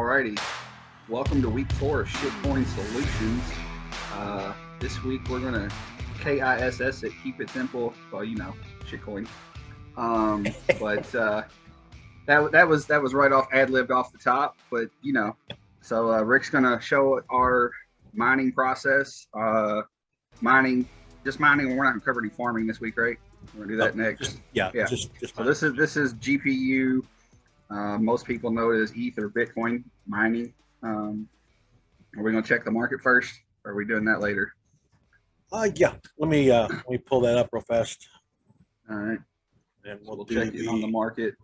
Alrighty, welcome to week 4 of Shitcoin Solutions. This week we're gonna KISS it, keep it simple. Well, you know, shitcoin. But that was right off ad-libbed off the top. But you know, so Rick's gonna show our mining process. Mining. We're not gonna cover any farming this week, right? We're gonna do that next. Just so this is GPU. Most people know it as ETH or Bitcoin mining. Are we gonna check the market first, or are we doing that later? Yeah. Let me pull that up real fast. All right. And We'll check in on the market.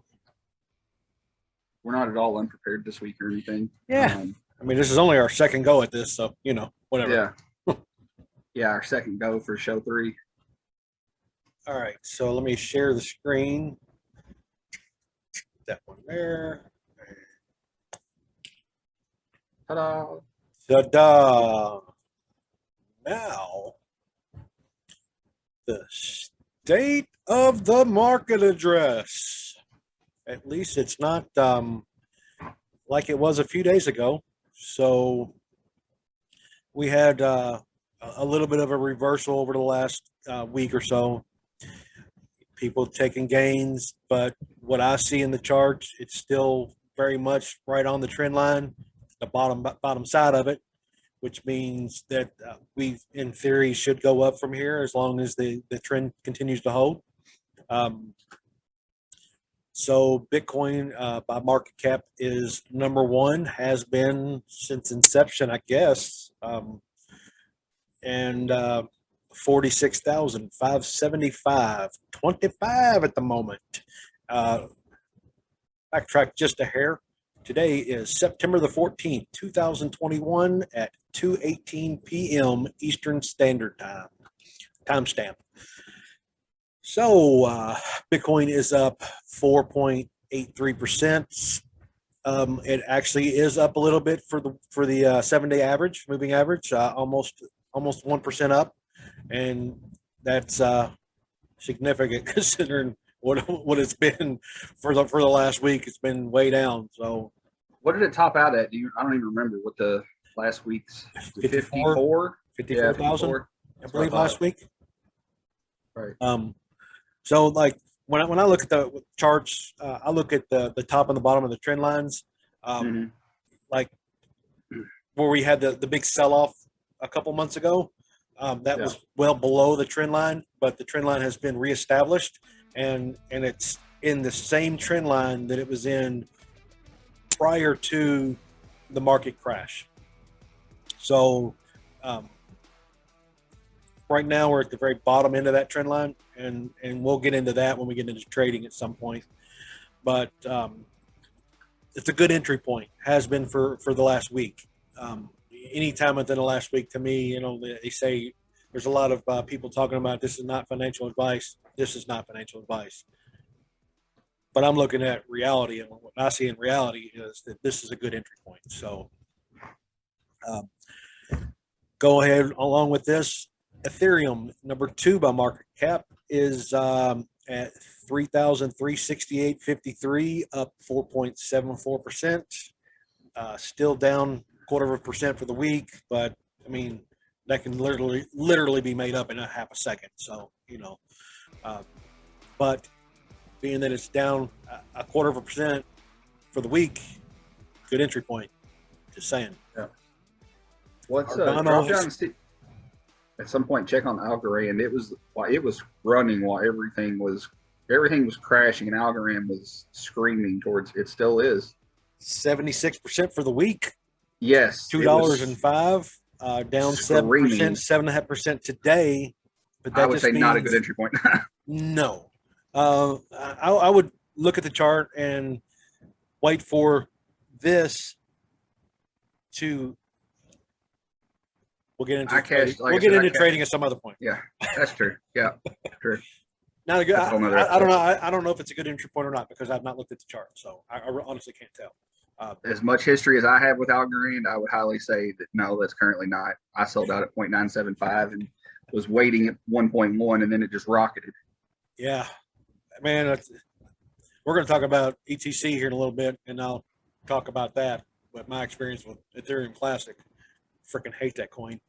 We're not at all unprepared this week or anything. Yeah. I mean, this is only our second go at this, so you know, whatever. Yeah, our second go for show 3. All right. So let me share the screen. That one there. Ta-da! Ta-da! Now, the state of the market address. At least it's not like it was a few days ago. So we had a little bit of a reversal over the last week or so. People taking gains, but what I see in the charts, it's still very much right on the trend line, the bottom side of it, which means that we, in theory, should go up from here as long as the trend continues to hold. So Bitcoin by market cap is number 1, has been since inception, I guess, and 46,575, 25 at the moment. Backtrack just a hair. Today is September the 14th, 2021 at 2:18 p.m. Eastern Standard Time. Timestamp. So Bitcoin is up 4.83%. It actually is up a little bit for the 7-day average, moving average, almost 1% up. And that's significant considering what it's been for the last week. It's been way down. So, what did it top out at? I don't even remember what the last week's 54,000, I believe, last week. Right. So like when I look at the charts, I look at the top and the bottom of the trend lines. Like where we had the big sell-off a couple months ago. That was well below the trend line, but the trend line has been reestablished, and it's in the same trend line that it was in prior to the market crash. So right now we're at the very bottom end of that trend line, and we'll get into that when we get into trading at some point. But it's a good entry point, has been for the last week. Any time within the last week, to me, you know, they say there's a lot of people talking about this is not financial advice. This is not financial advice. But I'm looking at reality, and what I see in reality is that this is a good entry point. So go ahead along with this. Ethereum, number 2 by market cap, is at 3,368.53, up 4.74%. Still down 0.25% for the week, but I mean that can literally be made up in a half a second. So you know, but being that it's down 0.25% for the week, good entry point. Just saying. Yeah. What's drop down at some point? Check on the Algorand. It was running while everything was crashing, and Algorand was screaming towards. It still is 76% for the week. Yes, $2.05, down 7%, 7.5% today. But that I would say not a good entry point. No, I would look at the chart and wait for this to. We'll get into trading. We'll get into trading at some other point. Yeah, that's true. Yeah, true. Not a good. I don't know. I don't know if it's a good entry point or not because I've not looked at the chart, so I honestly can't tell. As much history as I have with Algorand, I would highly say that no, that's currently not. I sold out at 0.975 and was waiting at 1.1, and then it just rocketed. Yeah, man, we're going to talk about ETC here in a little bit, and I'll talk about that. but my experience with Ethereum Classic, freaking hate that coin.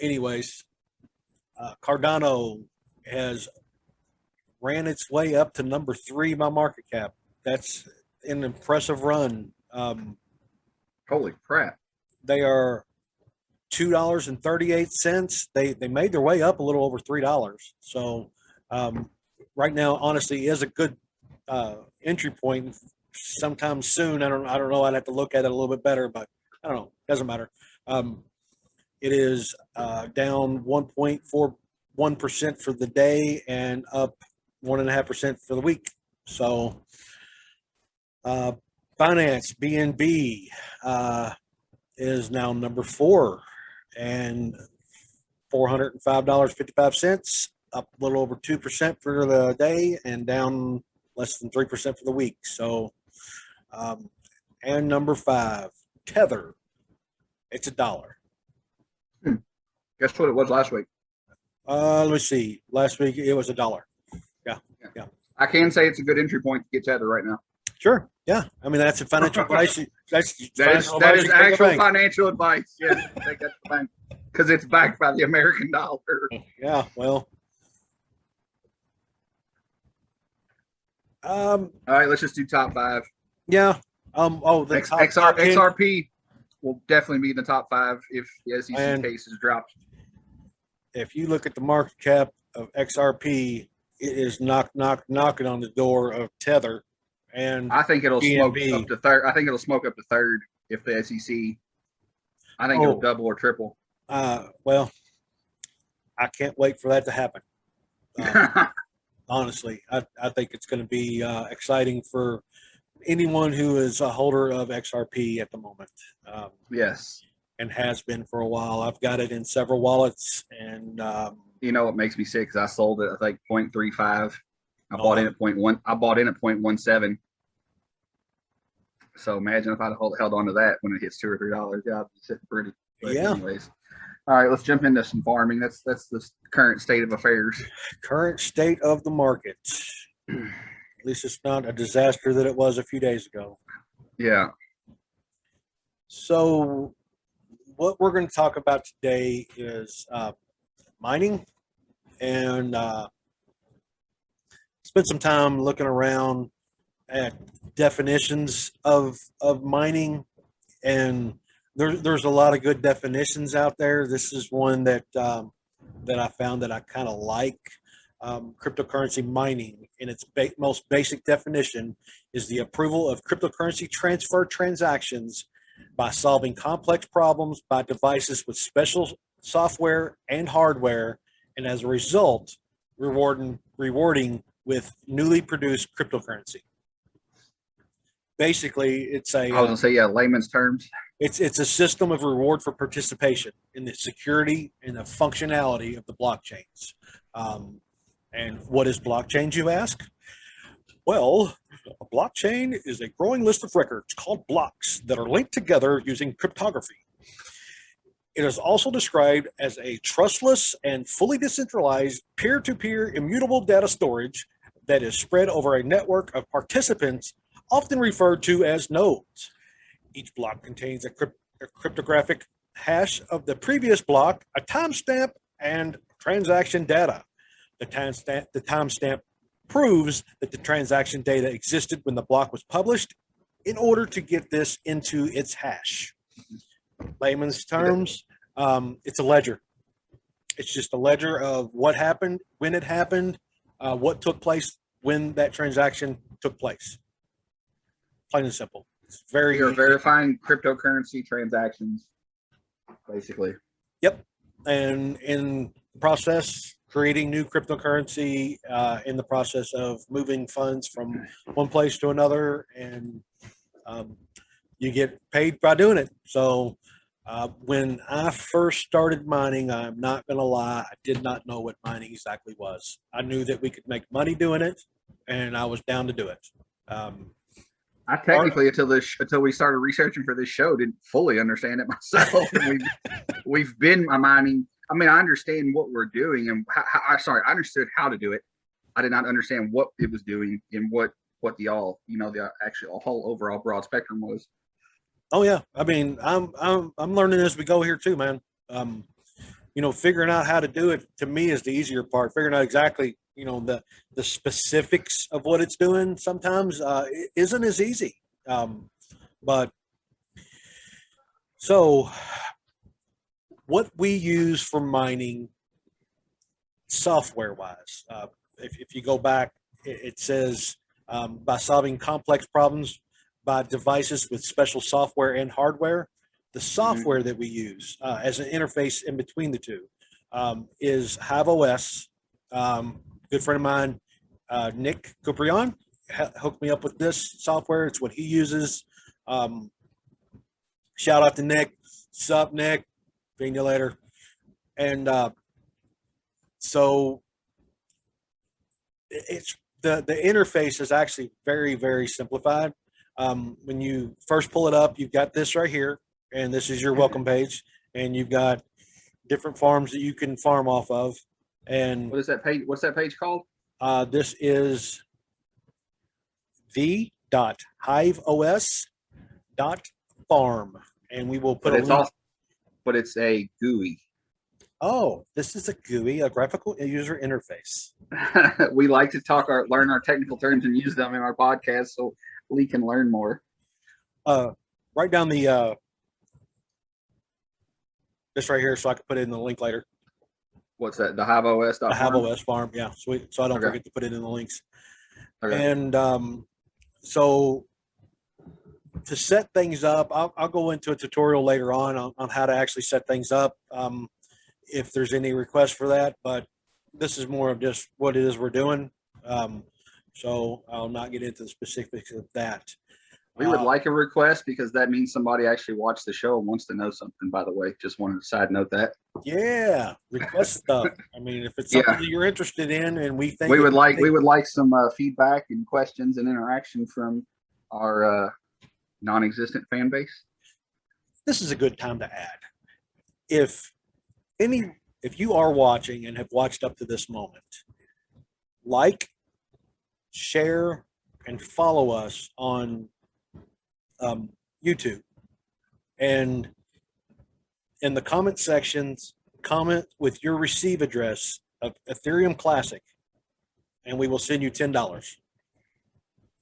Anyways, Cardano has ran its way up to number 3 by market cap. That's an impressive run. Holy crap! They are $2.38. They made their way up a little over $3. So right now, honestly, is a good entry point. Sometime soon, I don't know. I'd have to look at it a little bit better, but I don't know. Doesn't matter. It is down 1.41% for the day and up 1.5% for the week. So, finance BNB is now number 4 and $405.55, up a little over 2% for the day and down less than 3% for the week. So, and number 5, Tether, it's $1. Guess what it was last week? Let me see. Last week it was $1. Yeah. I can say it's a good entry point to get Tether right now. Sure. Yeah. I mean, that's a financial advice. That is actual financial advice. Yeah, I think that's the bank because it's backed by the American dollar. Yeah. Well. All right, let's just do top 5. Yeah. The top XRP will definitely be in the top 5 if the SEC case is dropped. If you look at the market cap of XRP, it is knocking on the door of Tether, and I think it'll BNB. smoke up to third. I think it'll smoke up to third if the SEC. I think it'll double or triple. Well, I can't wait for that to happen. Honestly, I think it's going to be exciting for anyone who is a holder of XRP at the moment. Yes. And has been for a while. I've got it in several wallets, and you know what makes me sick is I sold it, I think 0.35. I bought in at 0.1. I bought in at 0.17. So imagine if I'd held on to that when it hits $2 or $3. Yeah, I'd be sitting pretty. But yeah. Anyways, all right, let's jump into some farming. That's the current state of affairs. Current state of the market. At least it's not a disaster that it was a few days ago. Yeah. So what we're going to talk about today is mining, and spend some time looking around at definitions of mining, and there's a lot of good definitions out there. This is one that I found that I kind of like. Cryptocurrency mining, in its most basic definition, is the approval of cryptocurrency transfer transactions by solving complex problems by devices with special software and hardware, and as a result, rewarding with newly produced cryptocurrency. Basically, it's a. I was gonna say, yeah, layman's terms. It's a system of reward for participation in the security and the functionality of the blockchains. And what is blockchains, you ask? Well, a blockchain is a growing list of records called blocks that are linked together using cryptography. It is also described as a trustless and fully decentralized peer-to-peer immutable data storage that is spread over a network of participants, often referred to as nodes. Each block contains a cryptographic hash of the previous block, a timestamp, and transaction data. The timestamp proves that the transaction data existed when the block was published in order to get this into its hash. Layman's terms, it's a ledger. It's just a ledger of what happened, when it happened, what took place when that transaction took place. Plain and simple. It's very. You're verifying cryptocurrency transactions, basically. Yep. And in the process, creating new cryptocurrency, in the process of moving funds from one place to another, and you get paid by doing it. So when I first started mining, I'm not going to lie, I did not know what mining exactly was. I knew that we could make money doing it, and I was down to do it. I technically, until we started researching for this show, didn't fully understand it myself. we've been mining. I mean, I understand what we're doing, and I understood how to do it. I did not understand what it was doing and what what the actual whole overall broad spectrum was. Oh yeah, I mean, I'm learning as we go here too, man. Figuring out how to do it to me is the easier part. Figuring out exactly, the specifics of what it's doing sometimes it isn't as easy. But so what we use for mining software wise, if you go back, it says by solving complex problems by devices with special software and hardware. The software that we use as an interface in between the two is HiveOS. Good friend of mine, Nick Cuprion, hooked me up with this software. It's what he uses. Shout out to Nick. Sup, Nick? Seeing you later. And so it's the interface is actually very, very simplified. When you first pull it up, you've got this right here, and this is your welcome page, and you've got different farms that you can farm off of. And what is that page? What's that page called? This is the.hiveos.farm, and we will put a link. But it's a GUI. Oh, this is a GUI, a graphical user interface. We like to learn our technical terms and use them in our podcast so we can learn more. Write down the this right here so I can put it in the link later. What's that? The HiveOS. The HiveOS farm, yeah, sweet. So I don't forget to put it in the links. Okay. And so to set things up, I'll go into a tutorial later on how to actually set things up. If there's any requests for that, but this is more of just what it is we're doing. So I'll not get into the specifics of that. We would like a request because that means somebody actually watched the show and wants to know something, by the way. Just wanted to side note that. Yeah, request stuff. I mean, if it's something that you're interested in and we think we would like some feedback and questions and interaction from our non-existent fan base. This is a good time to add. If you are watching and have watched up to this moment, like, share, and follow us on YouTube, and in the comment sections, comment with your receive address of Ethereum Classic, and we will send you $10.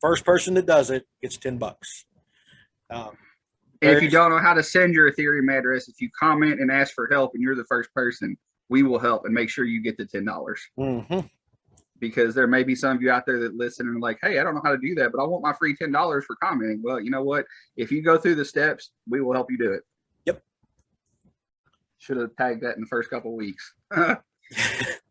First person that does it gets $10. If you don't know how to send your Ethereum address, if you comment and ask for help and you're the first person, we will help and make sure you get the $10. Mm-hmm. Because there may be some of you out there that listen and are like, hey, I don't know how to do that, but I want my free $10 for commenting. Well, you know what? If you go through the steps, we will help you do it. Yep. Should have tagged that in the first couple of weeks.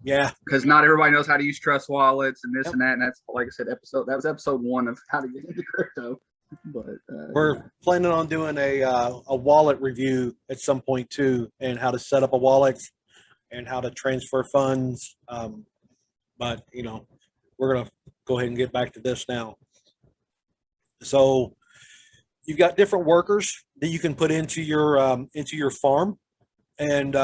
Yeah. Because not everybody knows how to use trust wallets and this and that. And that's, like I said, that was episode 1 of how to get into crypto. But we're planning on doing a wallet review at some point too, and how to set up a wallet and how to transfer funds. But we're gonna go ahead and get back to this now. So you've got different workers that you can put into your farm, and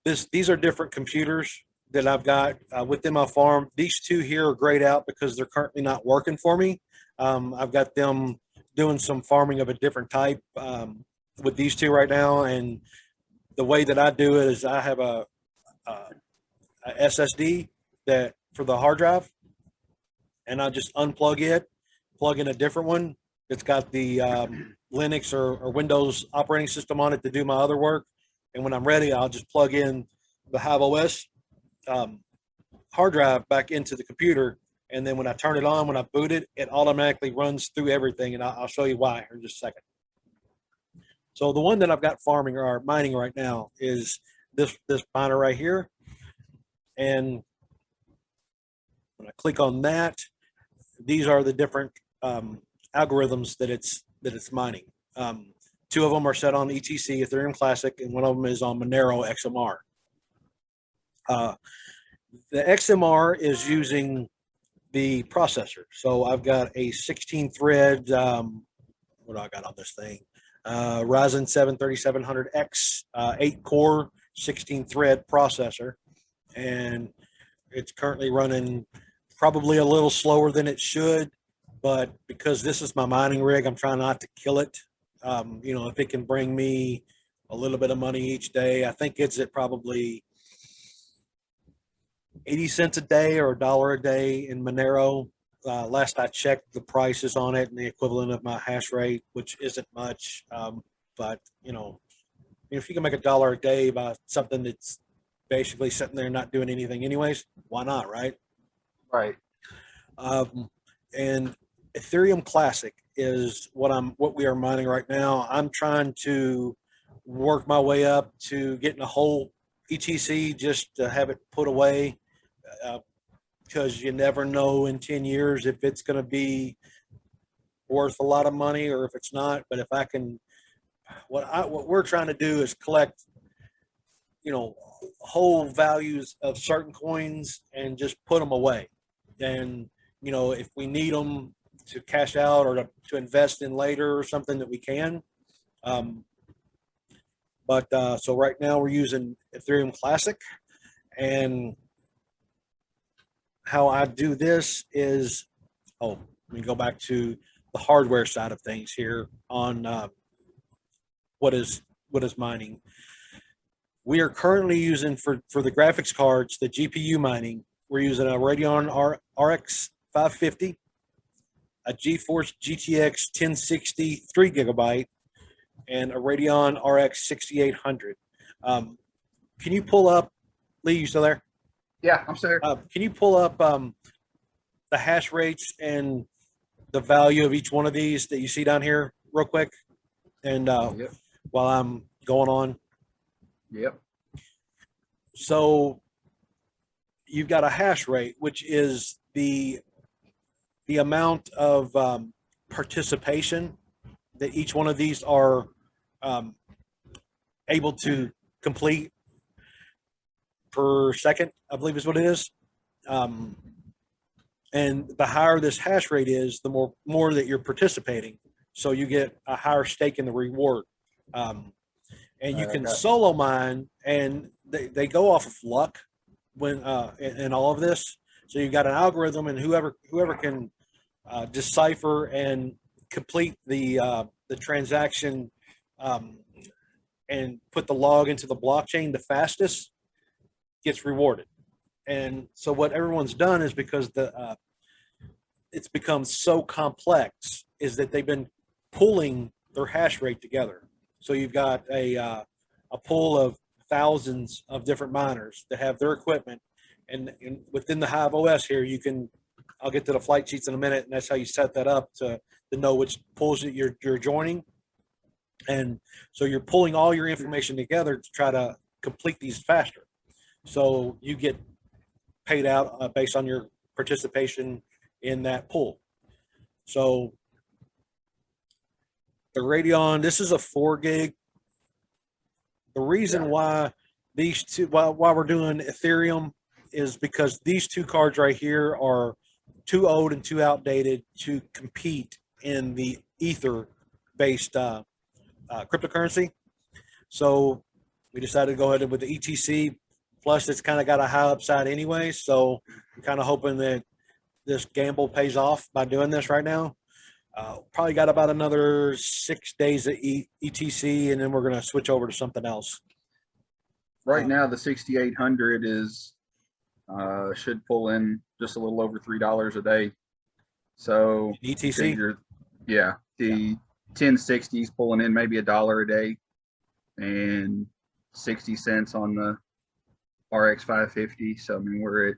these are different computers that I've got within my farm. These two here are grayed out because they're currently not working for me. I've got them doing some farming of a different type with these two right now, and the way that I do it is I have a SSD that for the hard drive, and I just unplug it, plug in a different one that's got the Linux or Windows operating system on it to do my other work, and when I'm ready, I'll just plug in the HiveOS hard drive back into the computer. And then when I turn it on, when I boot it, it automatically runs through everything. And I'll show you why in just a second. So the one that I've got farming or mining right now is this miner right here. And when I click on that, these are the different algorithms that it's mining. 2 of them are set on ETC, Ethereum Classic, and one of them is on Monero XMR. The XMR is using the processor. So I've got a 16 thread, what do I got on this thing? Ryzen 7 3700X, 8 core, 16 thread processor. And it's currently running probably a little slower than it should. but because this is my mining rig, I'm trying not to kill it. If it can bring me a little bit of money each day, I think it's at probably 80 cents a day or $1 a day in Monero. Last I checked, the prices on it and the equivalent of my hash rate, which isn't much. But if you can make $1 a day by something that's basically sitting there not doing anything anyways, why not, right? Right. And Ethereum Classic is what we are mining right now. I'm trying to work my way up to getting a whole ETC just to have it put away, because you never know in 10 years if it's going to be worth a lot of money or if it's not. But if I can, what we're trying to do is collect, whole values of certain coins and just put them away. And, if we need them to cash out or to invest in later or something, that we can. So right now we're using Ethereum Classic, and how I do this is, let me go back to the hardware side of things here on what is mining. We are currently using for the graphics cards, the GPU mining. We're using a Radeon RX 550, a GeForce GTX 1060 3 gigabyte, and a Radeon RX 6800. Can you pull up, Lee, you still there? Yeah, I'm sorry. Can you pull up the hash rates and the value of each one of these that you see down here real quick? And Yep. while I'm going on. Yep. So you've got a hash rate, which is the amount of participation that each one of these are able to complete per second, I believe is what it is. And the higher this hash rate is, the more that you're participating. So you get a higher stake in the reward. And you can solo mine, and they go off of luck when in all of this. So you've got an algorithm, and whoever can decipher and complete the transaction and put the log into the blockchain the fastest gets rewarded. And so what everyone's done is, because it's become so complex, is that they've been pulling their hash rate together. So you've got a pool of thousands of different miners that have their equipment, and within the Hive OS here, I'll get to the flight sheets in a minute, and that's how you set that up to know which pools that you're joining. And so you're pulling all your information together to try to complete these faster. So you get paid out based on your participation in that pool. So the Radeon, this is a 4 gig. The reason why these two, why we're doing Ethereum, is because these two cards right here are too old and too outdated to compete in the Ether-based cryptocurrency. So we decided to go ahead with the ETC. Plus, it's kind of got a high upside anyway. So I'm kind of hoping that this gamble pays off by doing this right now. Probably got about another 6 days of ETC, and then we're going to switch over to something else. Right now, the 6800 is should pull in just a little over $3 a day. So ETC, the 1060 is pulling in maybe $1 a day, and 60 cents on the RX 550. So I mean, we're at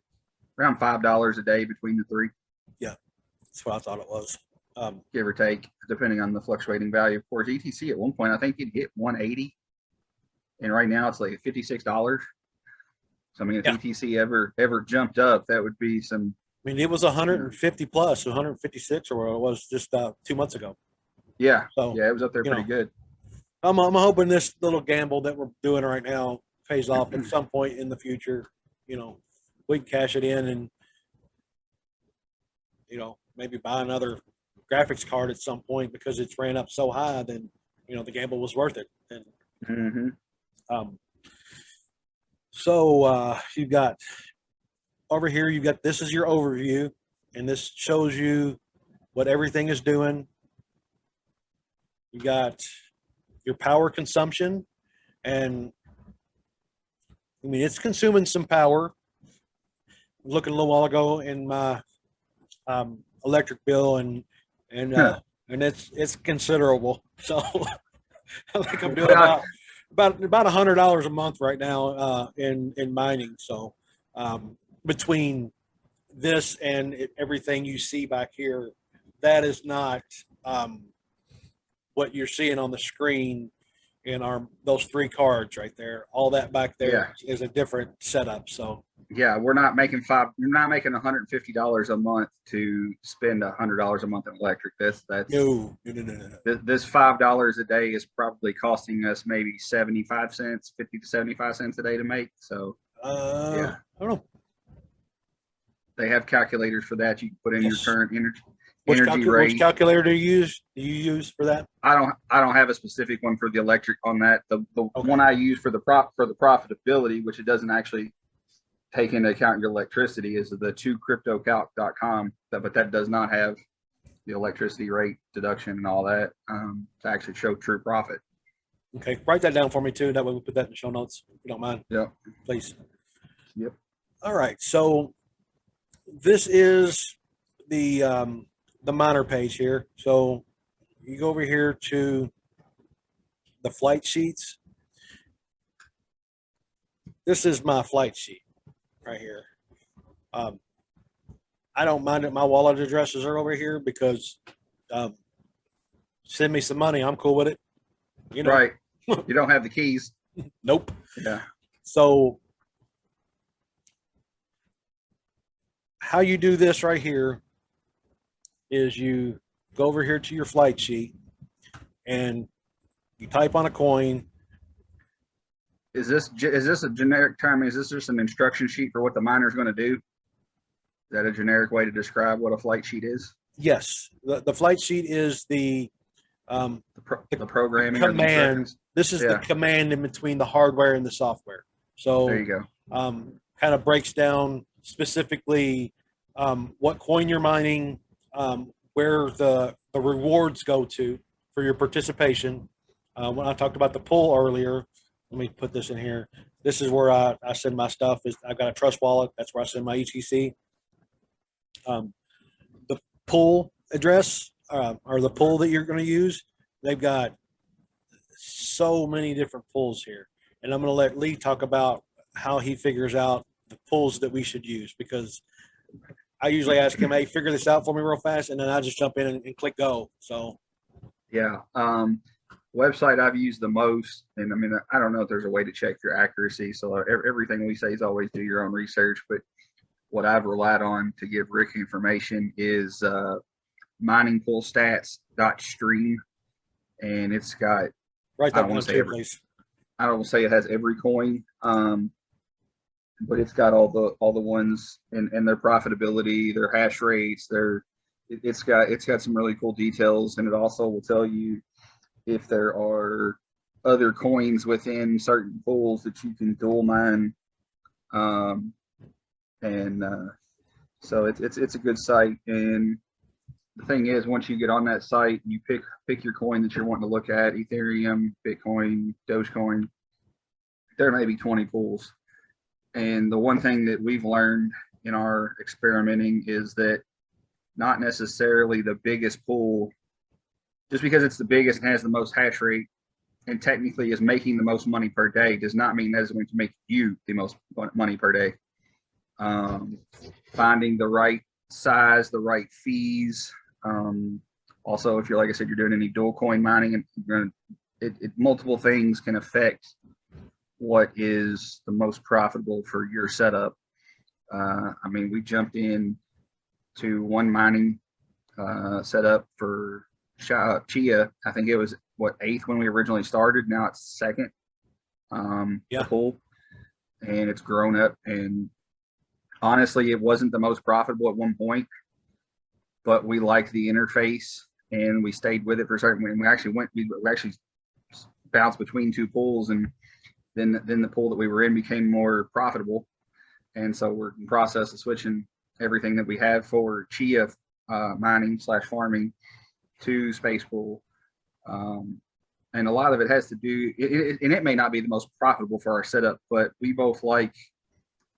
around $5 a day between the three. Yeah, that's what I thought it was. Give or take, depending on the fluctuating value. Of course, ETC at one point, I think it hit 180, and right now it's like $56. So I mean, if ETC ever jumped up, that would be some. I mean, it was 150 plus, 156, or where it was just 2 months ago. Yeah, so it was up there pretty good. I'm hoping this little gamble that we're doing right now pays off at some point in the future. We can cash it in and maybe buy another graphics card at some point, because it's ran up so high. Then the gamble was worth it. And so you've got over here, this is your overview, and this shows you what everything is doing. You got your power consumption, and I mean, it's consuming some power. Looking a little while ago in my electric bill, and it's considerable. So I think I'm doing about $100 a month right now in mining. So between this and everything you see back here, that is not what you're seeing on the screen in those 3 cards right there. All that back there is a different setup. So yeah, we're not making $150 a month to spend $100 a month in electric. That's no. This $5 a day is probably costing us maybe 75 cents, 50 to 75 cents a day to make. So I don't know. They have calculators for that. You can put in your current energy rate. Which calculator do you use for that? I don't have a specific one for the electric on that. The one I use for the profitability, which it doesn't actually take into account your electricity, is the 2cryptocalc.com, but that does not have the electricity rate deduction and all that to actually show true profit. Okay, write that down for me too. That way we put that in the show notes, if you don't mind. Yeah, please. Yep. All right, so this is the miner page here. So you go over here to the flight sheets. This is my flight sheet right here. I don't mind that my wallet addresses are over here because send me some money. I'm cool with it. You know. Right. You don't have the keys. Nope. Yeah. So how you do this right here is you go over here to your flight sheet and you type on a coin. Is this a generic term? Is this just an instruction sheet for what the miner is going to do? Is that a generic way to describe what a flight sheet is? Yes, the flight sheet is the programming command. This is the command in between the hardware and the software. So there you go. Kind of breaks down specifically what coin you're mining, where the rewards go to for your participation. When I talked about the pool earlier, let me put this in here. This is where I send my stuff. I've got a trust wallet. That's where I send my ETC. The pool address or the pool that you're going to use, they've got so many different pools here. And I'm going to let Lee talk about how he figures out the pools that we should use, because I usually ask him, hey, figure this out for me real fast, and then I just jump in and click go. So yeah. Website I've used the most, and I mean, I don't know if there's a way to check your accuracy, so everything we say is always do your own research, but what I've relied on to give Rick information is miningpoolstats.stream, and it's got, write that down too, please. I don't say it has every coin, but it's got all the ones and their profitability, their hash rates, it's got some really cool details, and it also will tell you if there are other coins within certain pools that you can dual mine, so it's a good site. And the thing is, once you get on that site, you pick your coin that you're wanting to look at: Ethereum, Bitcoin, Dogecoin. There may be 20 pools, and the one thing that we've learned in our experimenting is that not necessarily the biggest pool, just because it's the biggest and has the most hash rate and technically is making the most money per day, does not mean that is going to make you the most money per day. Finding the right size, the right fees. Also, if you're, like I said, you're doing any dual coin mining, and multiple things can affect what is the most profitable for your setup. I mean, we jumped in to one mining setup for Chia. I think it was 8th when we originally started. Now it's 2nd. Pool, and it's grown up. And honestly, it wasn't the most profitable at one point, but we liked the interface and we stayed with it for a certain. We actually bounced between 2 pools, and then the pool that we were in became more profitable, and so we're in the process of switching everything that we have for Chia mining / farming to Space Pool. And a lot of it has to do, and it may not be the most profitable for our setup, but we both like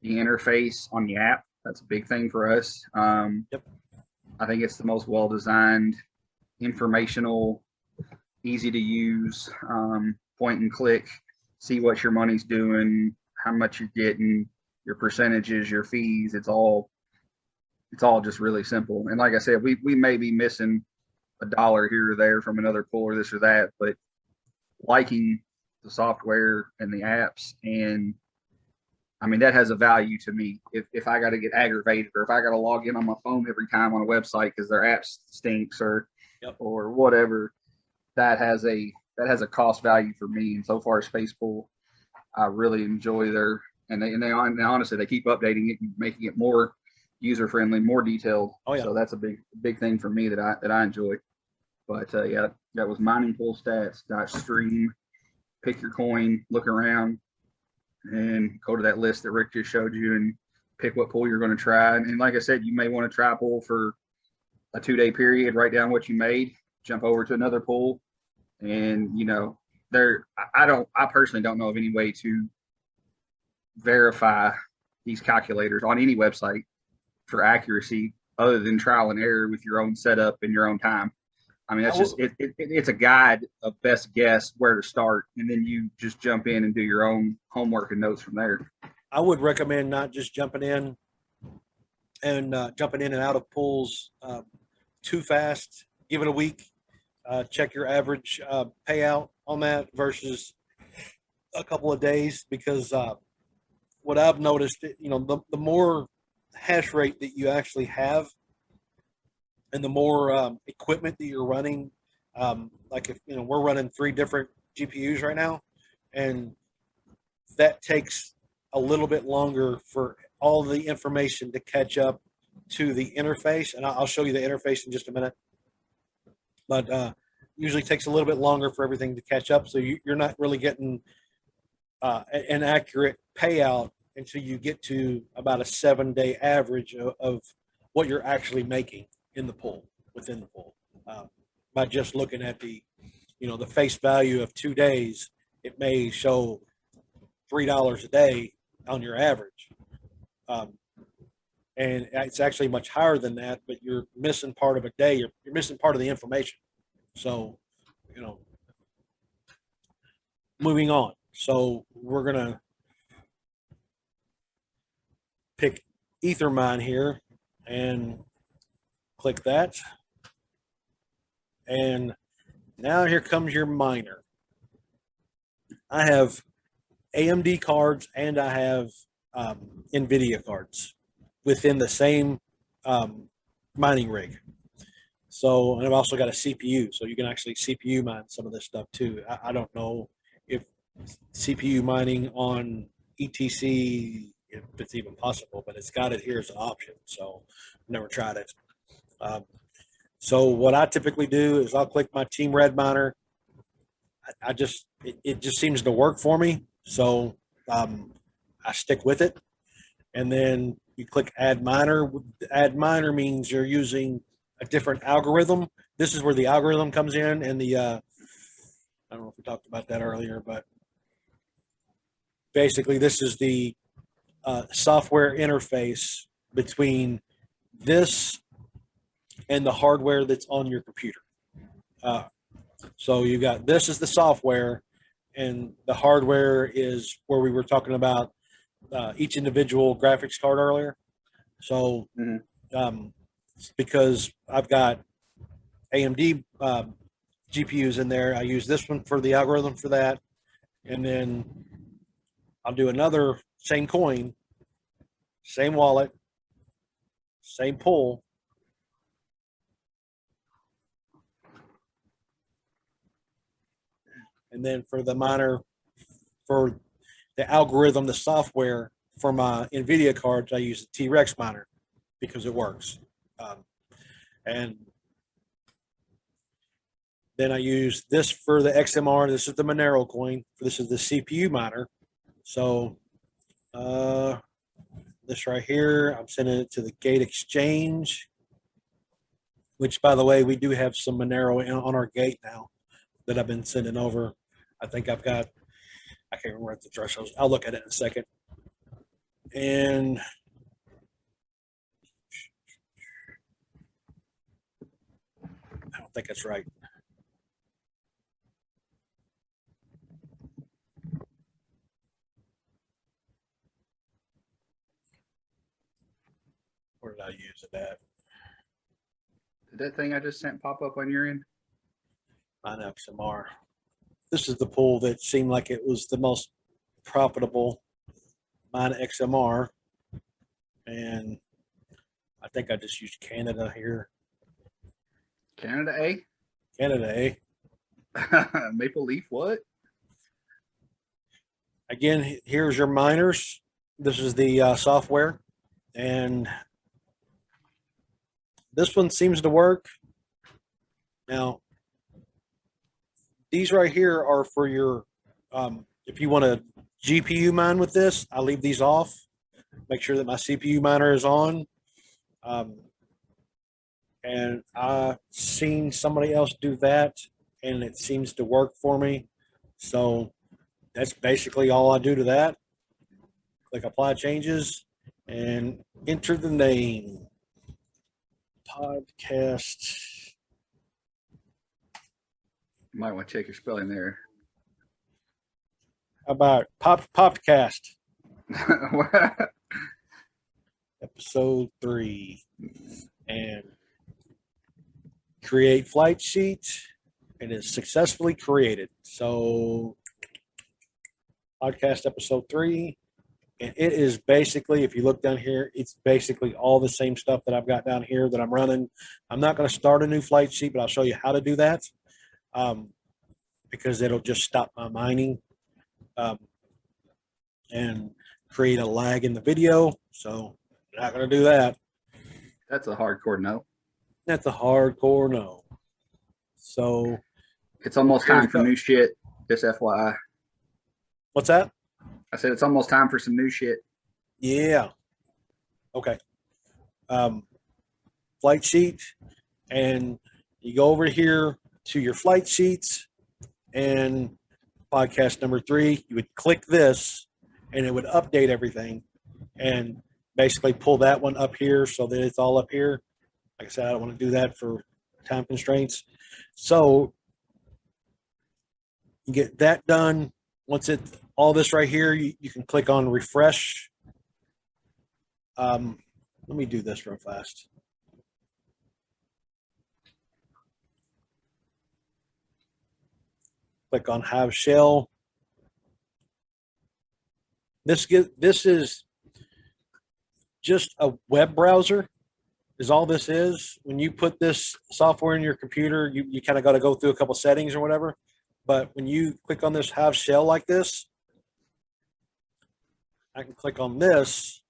the interface on the app. That's a big thing for us. Yep. I think it's the most well-designed, informational, easy to use, point and click, see what your money's doing, how much you're getting, your percentages, your fees. It's all just really simple. And like I said, we may be missing $1 here or there from another pool or this or that, but liking the software and the apps, and I mean that has a value to me. If I got to get aggravated, or if I got to log in on my phone every time on a website because their app stinks or whatever, that has a cost value for me. And so far, Space Pool, I really enjoy their, and they honestly they keep updating it and making it more user friendly, more detailed. Oh, yeah. So that's a big thing for me that I enjoy. But yeah, that was miningpoolstats.stream. Pick your coin, look around, and go to that list that Rick just showed you and pick what pool you're going to try. And like I said, you may want to try a pool for a 2-day period, write down what you made, jump over to another pool. And, I personally don't know of any way to verify these calculators on any website for accuracy other than trial and error with your own setup and your own time. I mean, that's just it's a guide of best guess where to start, and then you just jump in and do your own homework and notes from there. I would recommend not just jumping in and out of pools too fast. Give it a week. Check your average payout on that versus a couple of days, because what I've noticed, the more hash rate that you actually have, and the more equipment that you're running, like if we're running 3 different GPUs right now, and that takes a little bit longer for all the information to catch up to the interface. And I'll show you the interface in just a minute. But usually takes a little bit longer for everything to catch up, so you're not really getting an accurate payout until you get to about a 7-day average of what you're actually making in the pool, within the pool. By just looking at the face value of 2 days, it may show $3 a day on your average. And it's actually much higher than that, but you're missing part of a day. You're missing part of the information. So, moving on. So we're going to pick Ethermine here and click that. And now here comes your miner. I have AMD cards and I have NVIDIA cards within the same mining rig. So, and I've also got a CPU, so you can actually CPU mine some of this stuff too. I don't know if CPU mining on ETC, if it's even possible, but it's got it here as an option. So I've never tried it. So what I typically do is I'll click my Team Red miner. It just seems to work for me. So I stick with it. And then you click Add Miner. Add Miner means you're using a different algorithm. This is where the algorithm comes in, and the I don't know if we talked about that earlier, but basically this is the software interface between this and the hardware that's on your computer. So you got this is the software, and the hardware is where we were talking about each individual graphics card earlier. So because I've got AMD GPUs in there, I use this one for the algorithm for that, and then I'll do another same coin, same wallet, same pool. And then for the miner, for the algorithm, the software for my NVIDIA cards, I use the T-Rex miner because it works. And then I use this for the XMR. This is the Monero coin. This is the CPU miner. So this right here, I'm sending it to the Gate Exchange. which, by the way, we do have some Monero on our gate now that I've been sending over. I think I can't remember what the threshold. I'll look at it in a second. And I don't think that's right. Where did I use it at? Did that thing I just sent pop up on your end? Mine XMR. This is the pool that seemed like it was the most profitable. Mine XMR. And I think I just used Canada here. Canada A? Canada A. Maple Leaf what? Again, here's your miners. This is the software. And this one seems to work. Now, these right here are for your, if you want to GPU mine with this, I leave these off. Make sure that my CPU miner is on. And I've seen somebody else do that, and it seems to work for me. So that's basically all I do to that. Click Apply Changes and enter the name. Podcast. You might want to check your spelling there. How about Podcast? Episode 3. And create flight sheet. It is successfully created. So podcast episode 3. And it is basically, if you look down here, it's basically all the same stuff that I've got down here that I'm running. I'm not going to start a new flight sheet, but I'll show you how to do that, because it'll just stop my mining and create a lag in the video. So I'm not going to do that. That's a hardcore no. That's a hardcore no. So it's almost time for new shit. Just FYI. What's that? I said it's almost time for some new shit. Yeah. Okay. Flight sheet, and you go over here to your flight sheets and podcast number 3. You would click this, and it would update everything, and basically pull that one up here so that it's all up here. Like I said, I don't want to do that for time constraints. So you get that done. Once all this right here, you can click on refresh. Let me do this real fast. Click on Have Shell. This is just a web browser, is all this is. When you put this software in your computer, you kind of got to go through a couple settings or whatever. But when you click on this Have Shell like this, I can click on this.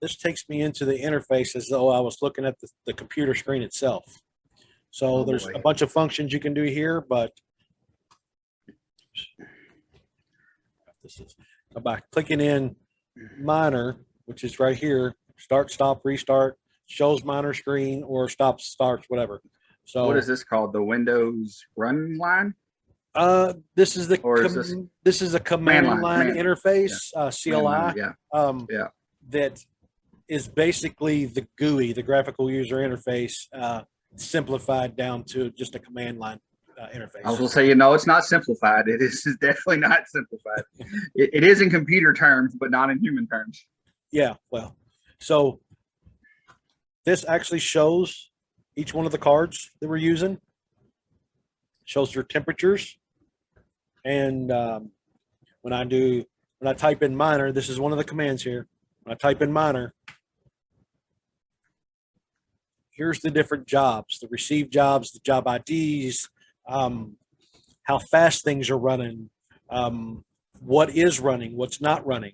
This takes me into the interface as though I was looking at the computer screen itself. So there's a bunch of functions you can do here, but this is by clicking in miner, which is right here, start, stop, restart, shows miner screen, or stops, starts, whatever. So what is this called? The Windows run line? This is this is a command line interface, CLI. That is basically the GUI, the graphical user interface, simplified down to just a command line interface. I was going to say, it's not simplified. It is definitely not simplified. It is in computer terms, but not in human terms. Yeah, well, so this actually shows each one of the cards that we're using. Shows their temperatures. And when I type in miner, this is one of the commands here. When I type in miner, here's the different jobs, the receive jobs, the job IDs, how fast things are running, what is running, what's not running.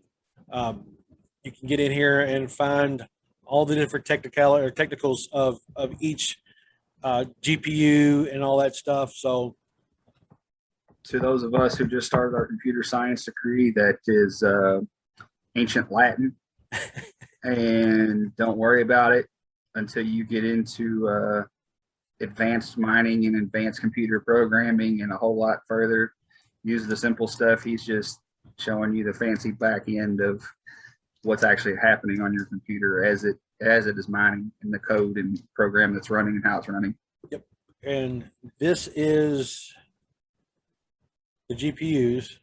You can get in here and find all the different technicals of each GPU and all that stuff. So to those of us who just started our computer science degree, that is ancient Latin, and don't worry about it. until you get into advanced mining and advanced computer programming and a whole lot further. Use the simple stuff. He's just showing you the fancy back end of what's actually happening on your computer as it is mining in the code and program that's running and how it's running. Yep. And this is the GPUs.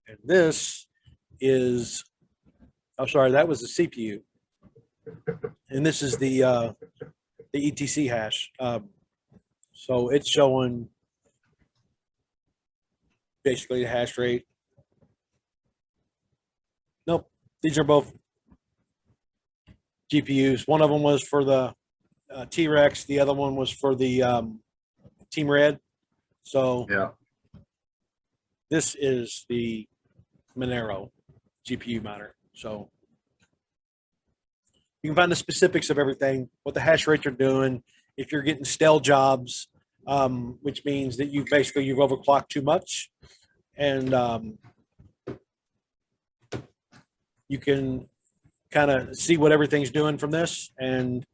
And this is, oh, sorry, that was the CPU. And this is the ETC hash. So it's showing basically the hash rate. Nope, these are both GPUs. One of them was for the T-Rex. The other one was for the Team Red. So yeah, this is the Monero GPU miner. So you can find the specifics of everything, what the hash rates are doing, if you're getting stale jobs, which means that you've overclocked too much, and you can kind of see what everything's doing from this and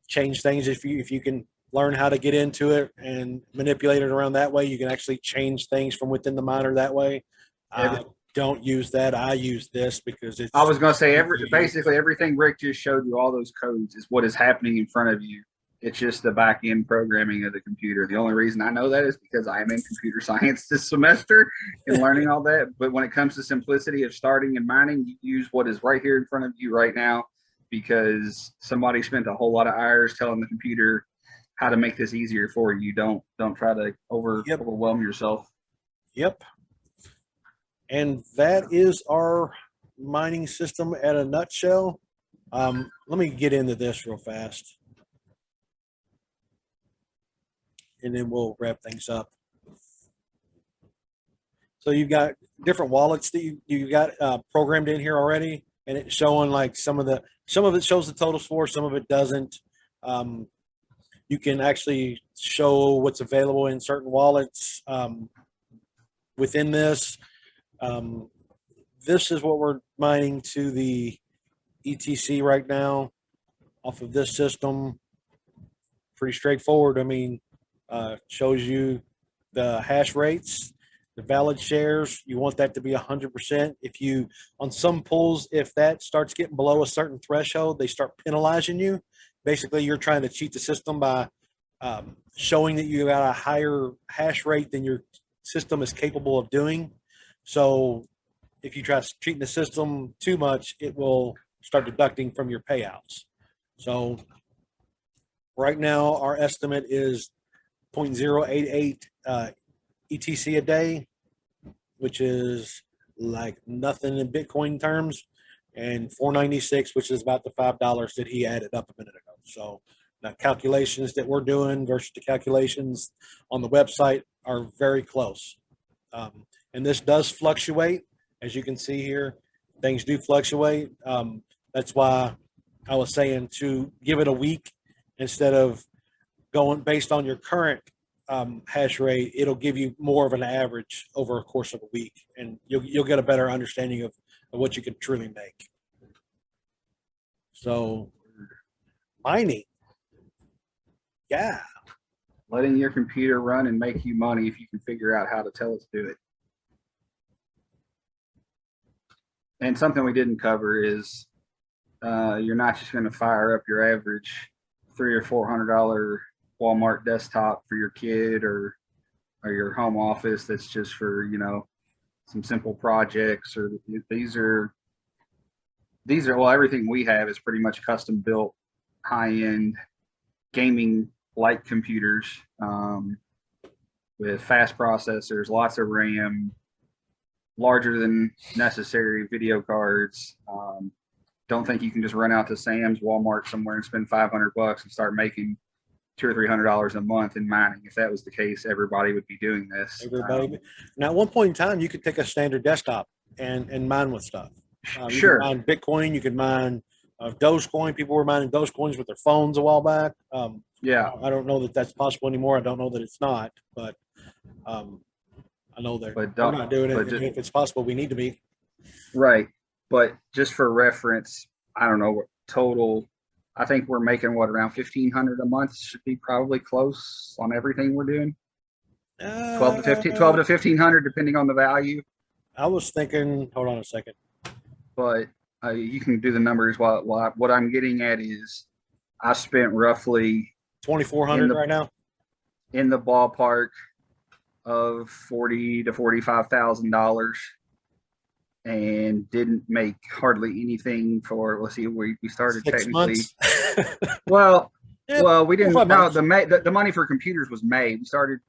change things. If you can learn how to get into it and manipulate it around that way, you can actually change things from within the miner that way. Don't use that. I use this because it's. I was going to say basically everything Rick just showed you, all those codes is what is happening in front of you. It's just the back end programming of the computer. The only reason I know that is because I'm in computer science this semester and learning all that. But when it comes to simplicity of starting and mining, you use what is right here in front of you right now, because somebody spent a whole lot of hours telling the computer how to make this easier for you. Don't try to overwhelm yourself. Yep. And that is our mining system at a nutshell. Let me get into this real fast, and then we'll wrap things up. So you've got different wallets that you got programmed in here already, and it's showing like some of it shows the totals for, some of it doesn't. You can actually show what's available in certain wallets within this. This is what we're mining to the ETC right now off of this system. Pretty straightforward. I mean, shows you the hash rates, the valid shares. You want that to be 100%. If you, on some pools, if that starts getting below a certain threshold, they start penalizing you. Basically, you're trying to cheat the system by showing that you got a higher hash rate than your system is capable of doing. So if you try cheating the system too much, it will start deducting from your payouts. So right now, our estimate is 0.088 ETC a day, which is like nothing in Bitcoin terms, and 496, which is about the $5 that he added up a minute ago. So the calculations that we're doing versus the calculations on the website are very close. And this does fluctuate. As you can see here, things do fluctuate. That's why I was saying to give it a week instead of going based on your current hash rate. It'll give you more of an average over a course of a week, and you'll get a better understanding of what you can truly make. So mining, yeah. Letting your computer run and make you money if you can figure out how to tell it to do it. And something we didn't cover is you're not just going to fire up your average $300 or $400 Walmart desktop for your kid or your home office. That's just for, you know, some simple projects. Or these are well, everything we have is pretty much custom built, high end gaming like computers with fast processors, lots of RAM, larger than necessary video cards. Don't think you can just run out to Sam's, Walmart somewhere and spend $500 and start making $200 or $300 a month in mining. If that was the case, everybody would be doing this. Everybody. Now, at one point in time, you could take a standard desktop and mine with stuff. Sure. You could mine Bitcoin. You could mine Dogecoin. People were mining Dogecoins with their phones a while back. Yeah. I don't know that that's possible anymore. I don't know that it's not, but I know they're not doing it. If it's possible, we need to be. Right. But just for reference, I don't know total. I think we're making what around 1,500 a month should be probably close on everything we're doing. 12 to 15, 12 to 1,500 depending on the value. I was thinking, hold on a second. But you can do the numbers. What I'm getting at is I spent roughly 2,400 right now in the ballpark of $40,000 to $45,000, and didn't make hardly anything for. Let's see, we started 6 technically. months. Well, Yeah, well, we didn't. No, months. the money for computers was May. We started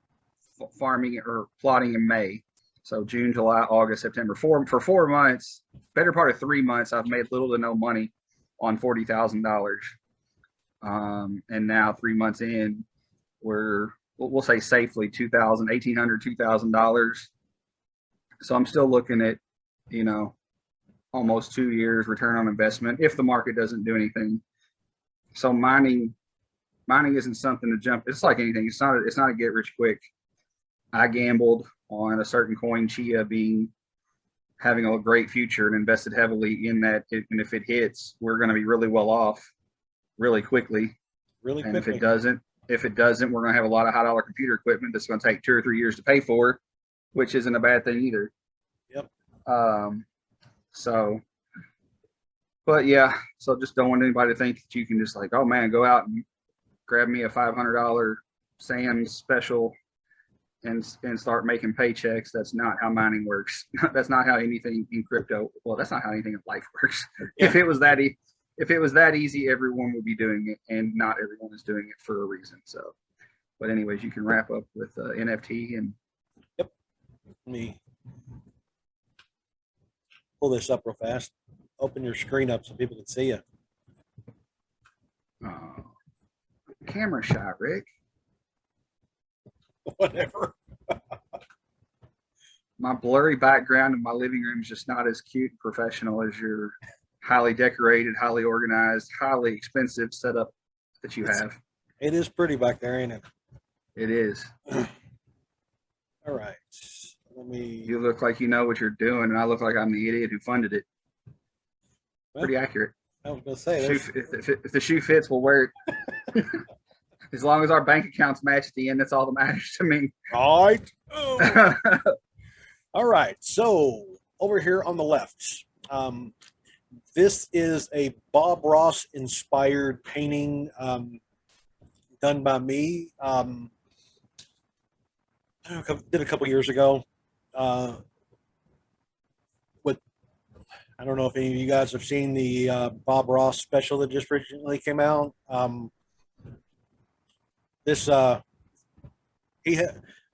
farming or plotting in May. So June, July, August, September. For 4 months, better part of 3 months, I've made little to no money on $40,000. And now 3 months in, we'll say safely $2,000, $1,800, $2,000. So I'm still looking at, almost 2 years return on investment if the market doesn't do anything. So mining isn't something to jump. It's like anything. It's not a get rich quick. I gambled on a certain coin, Chia, having a great future, and invested heavily in that. And if it hits, we're going to be really well off really quickly. Really and quickly. if it doesn't, we're going to have a lot of high dollar computer equipment that's going to take 2 or 3 years to pay for, which isn't a bad thing either. Yep. But yeah, so just don't want anybody to think that you can just like, oh man, go out and grab me a $500 Sam's special and start making paychecks. That's not how mining works. That's not how anything in crypto. Well, that's not how anything in life works. Yeah. If it was that easy, everyone would be doing it, and not everyone is doing it for a reason. So, but anyways, you can wrap up with NFT and. Yep. Let me pull this up real fast. Open your screen up so people can see you. Camera shot, Rick. Whatever. My blurry background in my living room is just not as cute and professional as your highly decorated, highly organized, highly expensive setup that you have. It is pretty back there, ain't it? It is. All right. You look like you know what you're doing, and I look like I'm the idiot who funded it. Well, pretty accurate. I was going to say, if the shoe fits, we'll wear it. As long as our bank accounts match at the end, that's all that matters to me. Right. All right. So over here on the left, this is a Bob Ross inspired painting done by me. Did a couple years ago. I don't know if any of you guys have seen the Bob Ross special that just recently came out.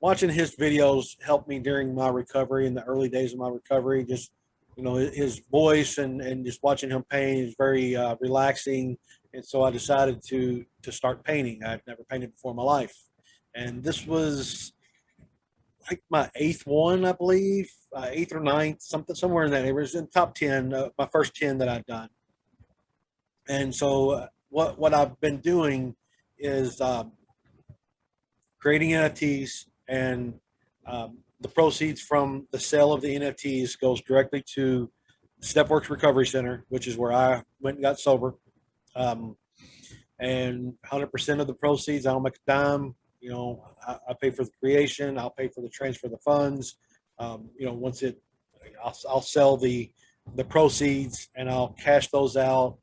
Watching his videos helped me during my recovery, in the early days of my recovery. Just, his voice and just watching him paint is very relaxing. And so I decided to start painting. I'd never painted before in my life. And this was like my 8th one, I believe, 8th or 9th, somewhere in that. It was in top 10, my first 10 that I'd done. And so what I've been doing is creating NFTs, and the proceeds from the sale of the NFTs goes directly to Stepworks Recovery Center, which is where I went and got sober. And 100% of the proceeds, I don't make a dime. I pay for the creation. I'll pay for the transfer of the funds. Once I'll sell the proceeds and I'll cash those out.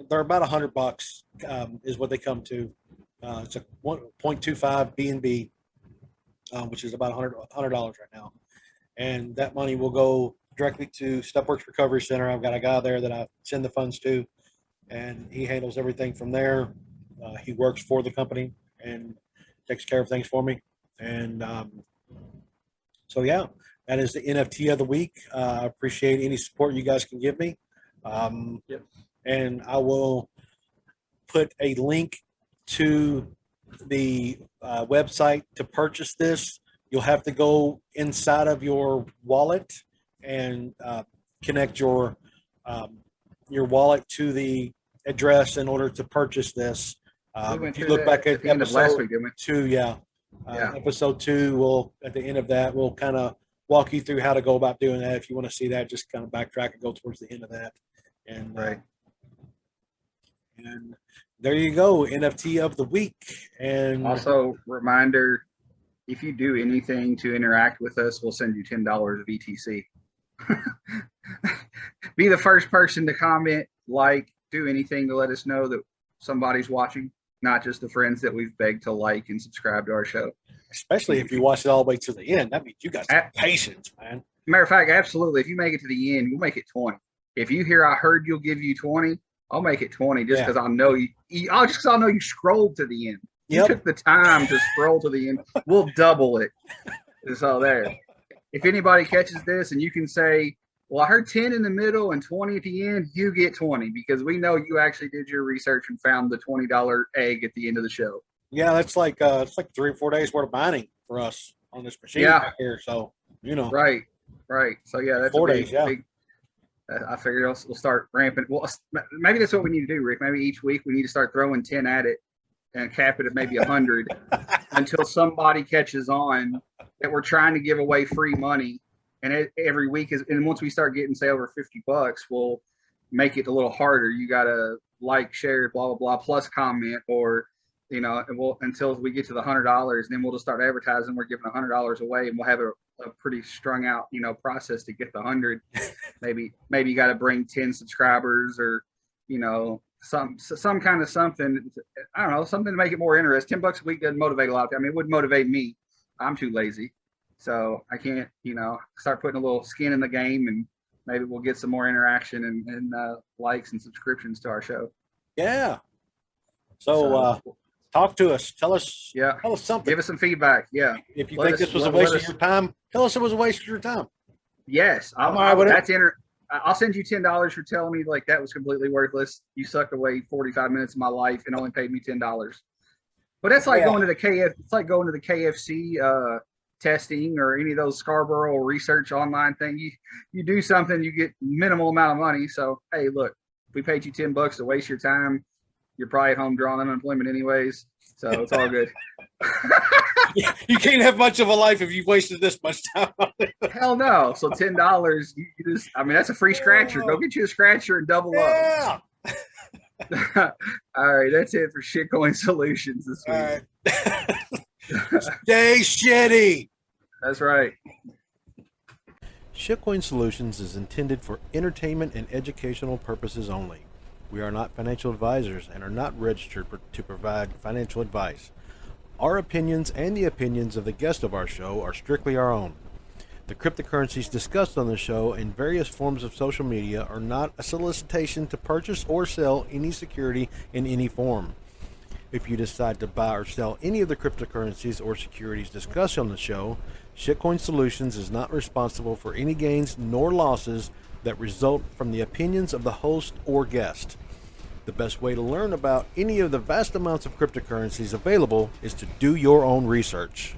They're about $100 is what they come to. It's a 0.25 BNB, which is about $100 right now. And that money will go directly to Stepworks Recovery Center. I've got a guy there that I send the funds to, and he handles everything from there. He works for the company and takes care of things for me. And so, yeah, that is the NFT of the week. I appreciate any support you guys can give me. Yep. And I will put a link to the website to purchase this. You'll have to go inside of your wallet and connect your wallet to the address in order to purchase this. If you look back at episode last week, didn't we? 2, episode 2, at the end of that, we'll kind of walk you through how to go about doing that. If you want to see that, just kind of backtrack and go towards the end of that. And Right. And there you go, NFT of the week. And Also, reminder, if you do anything to interact with us, we'll send you $10 of ETC. Be the first person to comment, like, do anything to let us know that somebody's watching, not just the friends that we've begged to like and subscribe to our show. especially if you watch it all the way to the end, that means you got some patience, man. Matter of fact, absolutely. If you make it to the end, we'll make it 20. If you hear I heard you'll give you 20, I'll make it 20 just because I'll know I'll know you scrolled to the end. You took the time to scroll to the end. We'll double it. It's all there. If anybody catches this and you can say, well, I heard 10 in the middle and 20 at the end, you get 20 because we know you actually did your research and found the $20 egg at the end of the show. Yeah, that's like it's like 3 or 4 days worth of mining for us on this machine right here. So Right. So that's 4 days. Big, I figured we'll start ramping. Well, maybe that's what we need to do, Rick. Maybe each week we need to start throwing 10 at it and cap it at maybe 100 until somebody catches on that we're trying to give away free money. And every week and once we start getting, say, over $50, we'll make it a little harder. You got to like, share, blah, blah, blah, plus comment, or, and until we get to the $100, then we'll just start advertising. We're giving $100 away and we'll have a pretty strung out, process to get the 100. Maybe you got to bring 10 subscribers or, some kind of something. I don't know, something to make it more interesting. $10 a week doesn't motivate a lot. I mean, it would motivate me. I'm too lazy. So I can't, start putting a little skin in the game, and maybe we'll get some more interaction and likes and subscriptions to our show. Yeah. So talk to us. Tell us something. Give us some feedback. Yeah. If you think this was a waste of your time, tell us it was a waste of your time. Yes. I'll send you $10 for telling me like that was completely worthless. You sucked away 45 minutes of my life and only paid me $10. But that's like going to the KFC testing or any of those Scarborough research online thing. You do something, you get minimal amount of money. So hey, look, if we paid you $10 to waste your time, you're probably at home drawing unemployment anyways. So it's all good. You can't have much of a life if you've wasted this much time. Hell no. So $10, you just, that's a free scratcher. Go get you a scratcher and double up. All right, that's it for Shitcoin Solutions this week. All right. Stay shitty. That's right. Shitcoin Solutions is intended for entertainment and educational purposes only. We are not financial advisors and are not registered to provide financial advice. Our opinions and the opinions of the guests of our show are strictly our own. The cryptocurrencies discussed on the show and various forms of social media are not a solicitation to purchase or sell any security in any form. If you decide to buy or sell any of the cryptocurrencies or securities discussed on the show, Shitcoin Solutions is not responsible for any gains nor losses that result from the opinions of the host or guest. The best way to learn about any of the vast amounts of cryptocurrencies available is to do your own research.